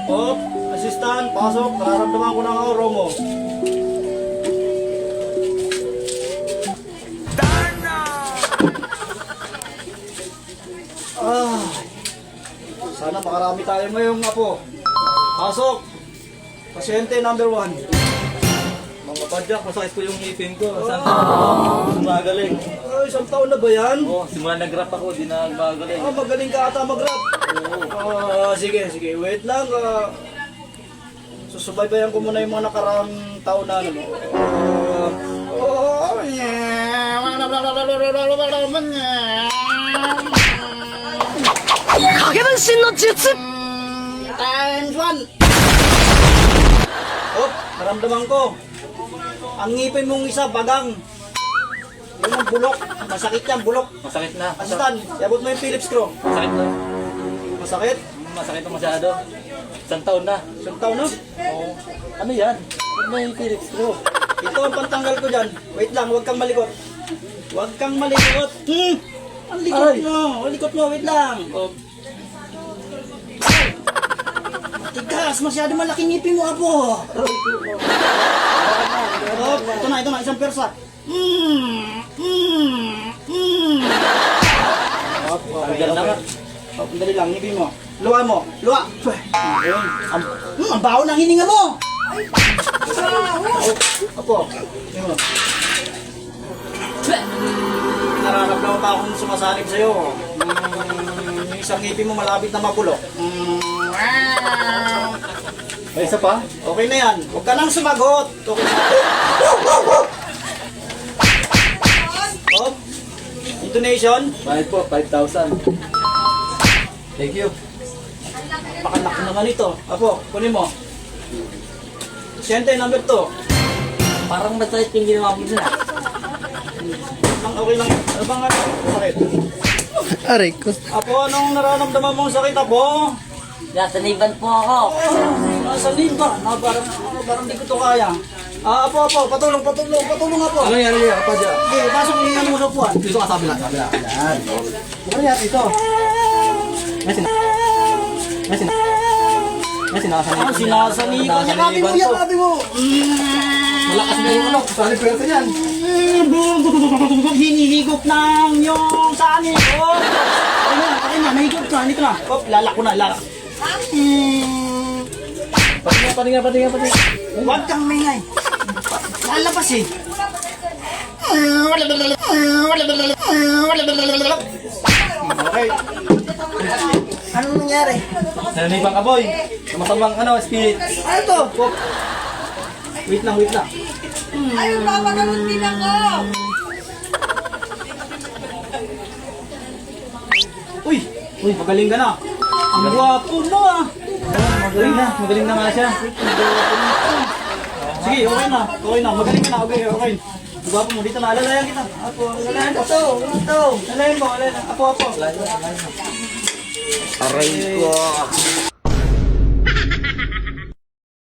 Oh, assistant, pasok. Nararamdaman ko ng aura mo. Ah, sana makarami tayo ngayong apo. Pasok. Pasyente number 1. Mga padyak, masakit ko yung ngipin ko. Saan ka magaling? Ay, isang taon na ba yan? Oo, simula nag-rap ako, di na magaling. Ah, magaling ka ata mag-rap. Sige. Wait lang. Susubaybayan ko muna yung mga nakaraang taon na ano. Times 1. Oh, naramdaman ko. Ang ngipin mong isa, bagang. Yun ang bulok. Masakit yan, bulok. Masakit na. Assistant, yabot mo yung Phillips screw. Masakit na. Masakit? Masakit na masyado. Isang taon na. Isang taon na? Oo. Ano yan? Ano yung Felix Bro? Ito ang pantanggal ko dyan. Wait lang, huwag kang malikot. Huwag kang malikot. Ang likot Ay. mo. Ang likot mo, wait lang. Oh, Tigas, masyado malaking ngipin mo, apo. Oh, ito na, isang persa. tanggal na nga. Oh, dali lang, ngipin mo. Luwa mo, luwa. Ayun. Ang baho ng hininga mo. Apo, yun mo. Nararamdaman pa akong sumasalib sa'yo. Yung isang ngipin mo malapit na mabulok. May isa pa? Okay na yan. Huwag ka nang sumagot. Okay na. Oh, intonation. Bayad po, 5,000. Thank you. Pakalaki naman ito. Apo, kunin mo. Siyente, number 2. Parang masakit yung ginawa mo dyan. Okay lang. Ano bang sakit? Aray ko. Apo, anong nararamdaman mong sakit, Apo? Nasa Niban po ako. Nasa limba. Parang di ko to kaya. Apo, patulong, Apo. Ano yan? Apa dyan? Okay, pasok niyo yan mo sa puwan. Dito ka sabi lang. Yan. Ano yan? Ito. May sinasanipan. Sinasanipan. Yakabi mo. Malakas na yung ano. Sali pwerte yan. Hinihigop ng yung sani ko. Ayun na, nahigop ka. Nito na. Oh, lalak ko na. Patinga. Huwag kang mingay. Lalabas eh. Okay. Anong nangyari? Nananibang ka boy. Masamang ano, spirit. Ano to? Oh. Wait lang. Ay, papagamot din ako. Uy, magaling ka na. Ang gwapo mo ah. Magaling na nga siya. Sige, okay na. Magaling ka na. Okay. Ang gwapo mo. Dito na. Alalayan kita. Apo, alalayan ko to. Alalayan mo. Apo. Aray ko.